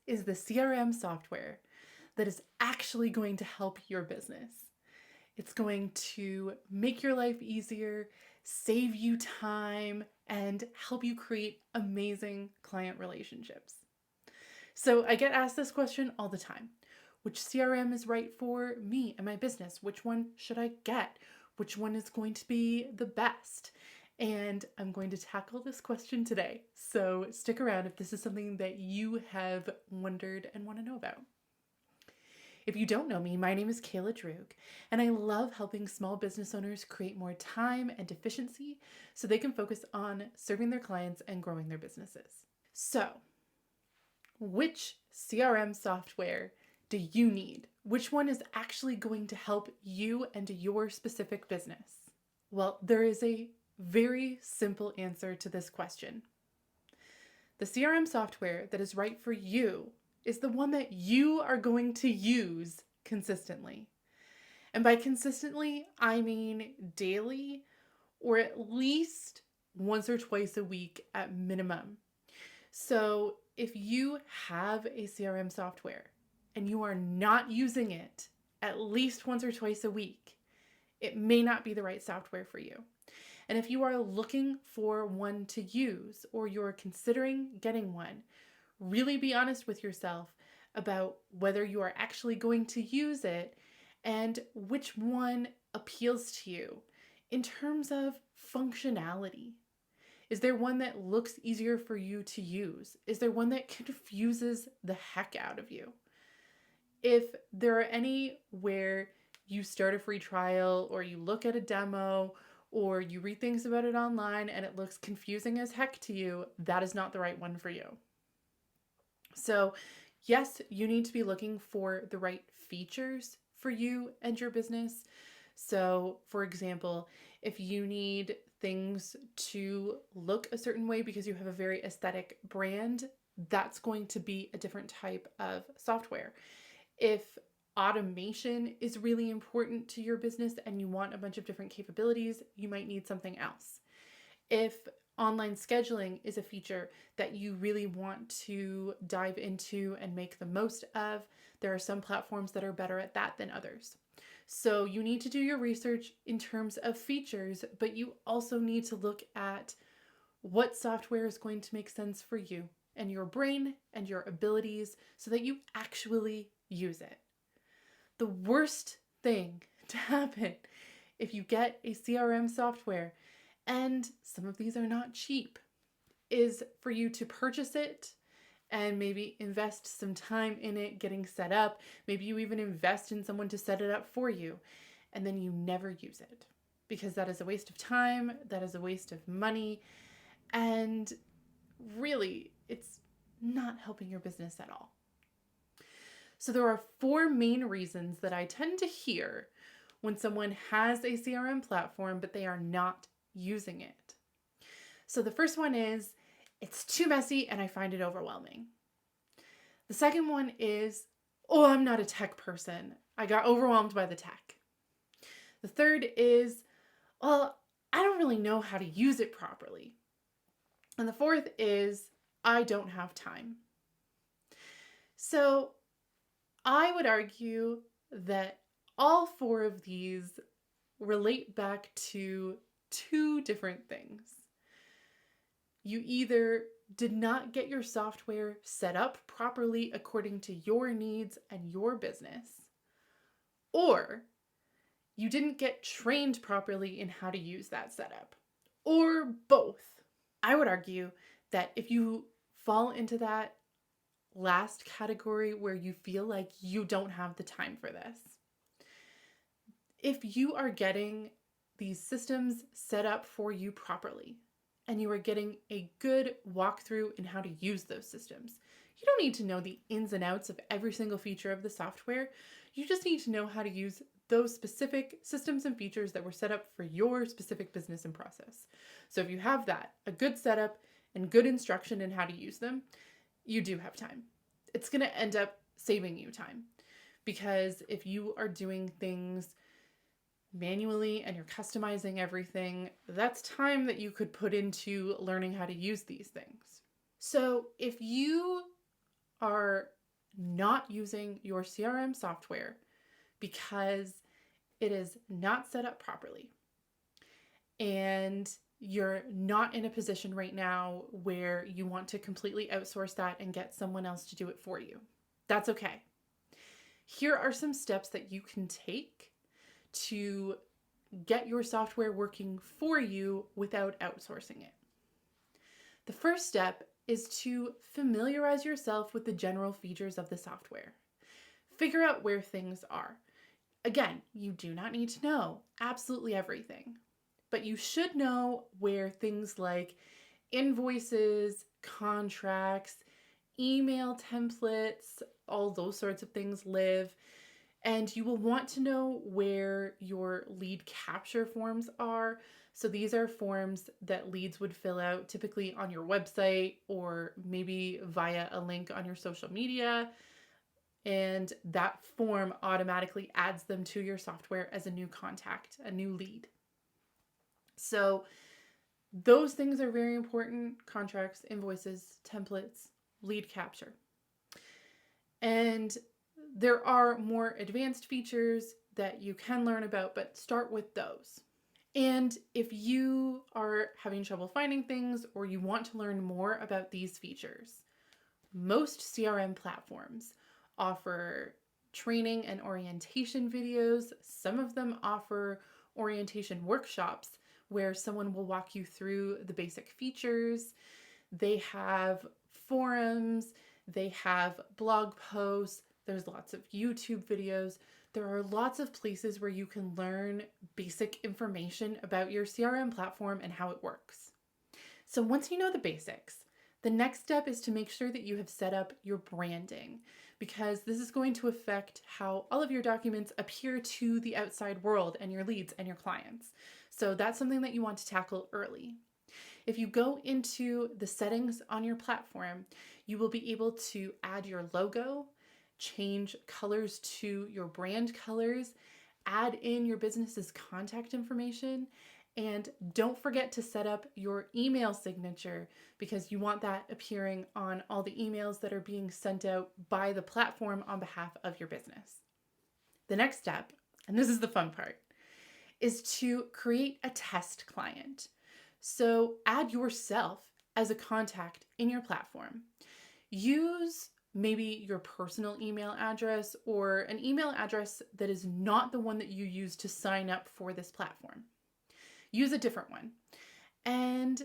is the CRM software that is actually going to help your business. It's going to make your life easier, save you time, and help you create amazing client relationships. So I get asked this question all the time. Which CRM is right for me and my business? Which one should I get? Which one is going to be the best? And I'm going to tackle this question today. So stick around if this is something that you have wondered and want to know about. If you don't know me, my name is Kayla Droog, and I love helping small business owners create more time and efficiency so they can focus on serving their clients and growing their businesses. So, which CRM software do you need? Which one is actually going to help you and your specific business? Well, there is a very simple answer to this question. The CRM software that is right for you is the one that you are going to use consistently. And by consistently, I mean daily or at least once or twice a week at minimum. So if you have a CRM software and you are not using it at least once or twice a week, it may not be the right software for you. And if you are looking for one to use or you're considering getting one, really be honest with yourself about whether you are actually going to use it and which one appeals to you in terms of functionality. Is there one that looks easier for you to use? Is there one that confuses the heck out of you? If there are any where you start a free trial or you look at a demo or you read things about it online and it looks confusing as heck to you, that is not the right one for you. So, yes, you need to be looking for the right features for you and your business. So, for example, if you need things to look a certain way because you have a very aesthetic brand, that's going to be a different type of software. If automation is really important to your business and you want a bunch of different capabilities, you might need something else. If online scheduling is a feature that you really want to dive into and make the most of, there are some platforms that are better at that than others. So you need to do your research in terms of features, but you also need to look at what software is going to make sense for you and your brain and your abilities so that you actually use it. The worst thing to happen if you get a CRM software, and some of these are not cheap, is for you to purchase it and maybe invest some time in it getting set up. Maybe you even invest in someone to set it up for you, and then you never use it because that is a waste of time, that is a waste of money, and really, it's not helping your business at all. So there are 4 main reasons that I tend to hear when someone has a CRM platform, but they are not using it. So the first one is, it's too messy and I find it overwhelming. The second one is, oh, I'm not a tech person. I got overwhelmed by the tech. The third is, well, I don't really know how to use it properly. And the fourth is, I don't have time. So I would argue that all 4 of these relate back to 2 different things. You either did not get your software set up properly according to your needs and your business, or you didn't get trained properly in how to use that setup, or both. I would argue that if you fall into that last category where you feel like you don't have the time for this, if you are getting these systems set up for you properly and you are getting a good walkthrough in how to use those systems, you don't need to know the ins and outs of every single feature of the software. You just need to know how to use those specific systems and features that were set up for your specific business and process. So if you have that, a good setup and good instruction in how to use them, you do have time. It's going to end up saving you time, because if you are doing things manually and you're customizing everything, that's time that you could put into learning how to use these things. So if you are not using your CRM software because it is not set up properly. And you're not in a position right now where you want to completely outsource that and get someone else to do it for you. That's okay. Here are some steps that you can take to get your software working for you without outsourcing it. The first step is to familiarize yourself with the general features of the software. Figure out where things are. Again, you do not need to know absolutely everything, but you should know where things like invoices, contracts, email templates, all those sorts of things live. And you will want to know where your lead capture forms are. So these are forms that leads would fill out typically on your website or maybe via a link on your social media. And that form automatically adds them to your software as a new contact, a new lead. So those things are very important: contracts, invoices, templates, lead capture. And there are more advanced features that you can learn about, but start with those. And if you are having trouble finding things or you want to learn more about these features, most CRM platforms offer training and orientation videos. Some of them offer orientation workshops where someone will walk you through the basic features. They have forums, they have blog posts, there's lots of YouTube videos. There are lots of places where you can learn basic information about your CRM platform and how it works. So once you know the basics, the next step is to make sure that you have set up your branding, because this is going to affect how all of your documents appear to the outside world and your leads and your clients. So that's something that you want to tackle early. If you go into the settings on your platform, you will be able to add your logo, change colors to your brand colors, add in your business's contact information, and don't forget to set up your email signature, because you want that appearing on all the emails that are being sent out by the platform on behalf of your business. The next step, and this is the fun part, is to create a test client. So add yourself as a contact in your platform. Use maybe your personal email address or an email address that is not the one that you use to sign up for this platform. Use a different one and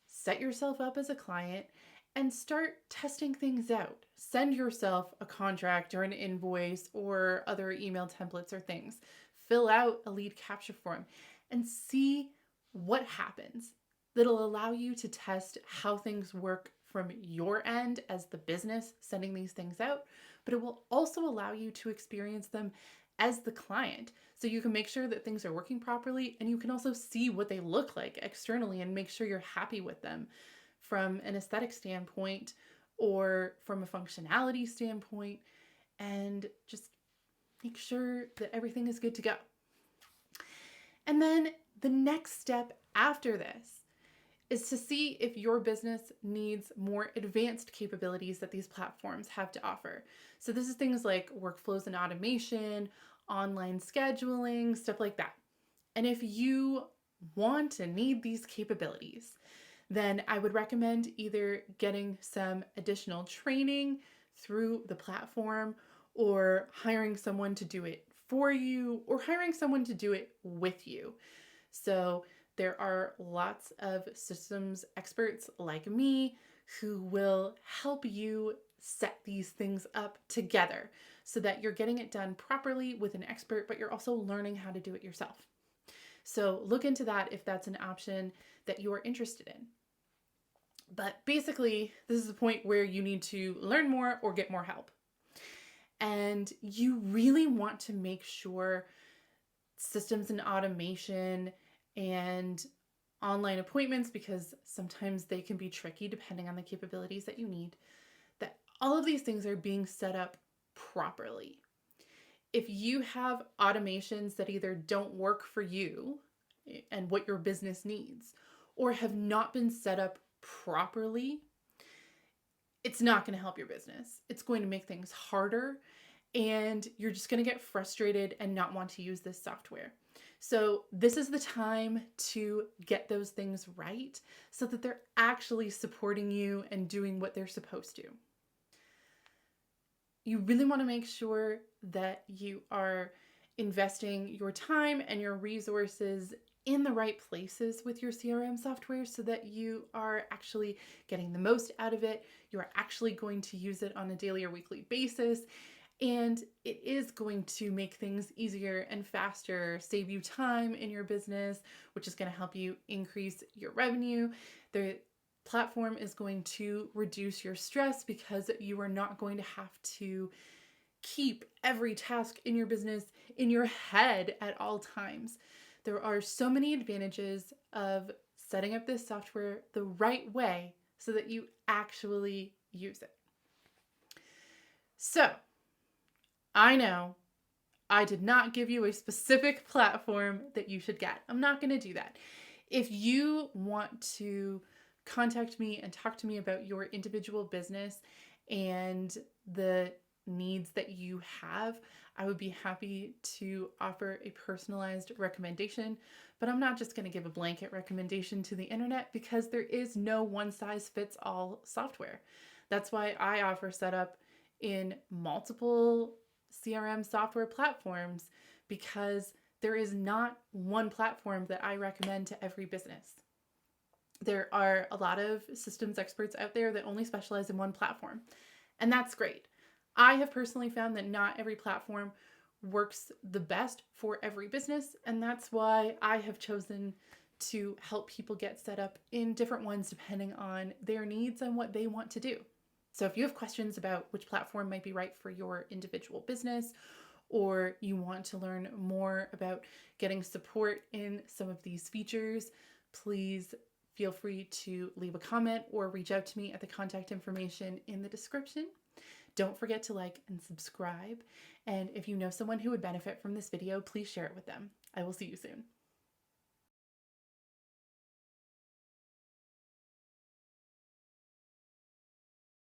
set yourself up as a client and start testing things out. Send yourself a contract or an invoice or other email templates or things. Fill out a lead capture form and see what happens. That'll allow you to test how things work from your end as the business sending these things out, but it will also allow you to experience them as the client, so you can make sure that things are working properly, and you can also see what they look like externally and make sure you're happy with them from an aesthetic standpoint or from a functionality standpoint, and just make sure that everything is good to go. And then the next step after this is to see if your business needs more advanced capabilities that these platforms have to offer. So this is things like workflows and automation, online scheduling, stuff like that. And if you want and need these capabilities, then I would recommend either getting some additional training through the platform, or hiring someone to do it for you, or hiring someone to do it with you. So there are lots of systems experts like me who will help you set these things up together so that you're getting it done properly with an expert, but you're also learning how to do it yourself. So look into that if that's an option that you are interested in. But basically, this is the point where you need to learn more or get more help. And you really want to make sure systems and automation and online appointments, because sometimes they can be tricky depending on the capabilities that you need, that all of these things are being set up properly. If you have automations that either don't work for you and what your business needs, or have not been set up properly, it's not going to help your business. It's going to make things harder, and you're just going to get frustrated and not want to use this software. So this is the time to get those things right so that they're actually supporting you and doing what they're supposed to. You really want to make sure that you are investing your time and your resources in the right places with your CRM software so that you are actually getting the most out of it. You are actually going to use it on a daily or weekly basis. And it is going to make things easier and faster, save you time in your business, which is going to help you increase your revenue. The platform is going to reduce your stress because you are not going to have to keep every task in your business in your head at all times. There are so many advantages of setting up this software the right way so that you actually use it. So, I know I did not give you a specific platform that you should get. I'm not going to do that. If you want to contact me and talk to me about your individual business and the needs that you have, I would be happy to offer a personalized recommendation. But I'm not just going to give a blanket recommendation to the internet because there is no one size fits all software. That's why I offer setup in multiple CRM software platforms, because there is not one platform that I recommend to every business. There are a lot of systems experts out there that only specialize in one platform, and that's great. I have personally found that not every platform works the best for every business, and that's why I have chosen to help people get set up in different ones depending on their needs and what they want to do. So if you have questions about which platform might be right for your individual business, or you want to learn more about getting support in some of these features, please feel free to leave a comment or reach out to me at the contact information in the description. Don't forget to like and subscribe. And if you know someone who would benefit from this video, please share it with them. I will see you soon.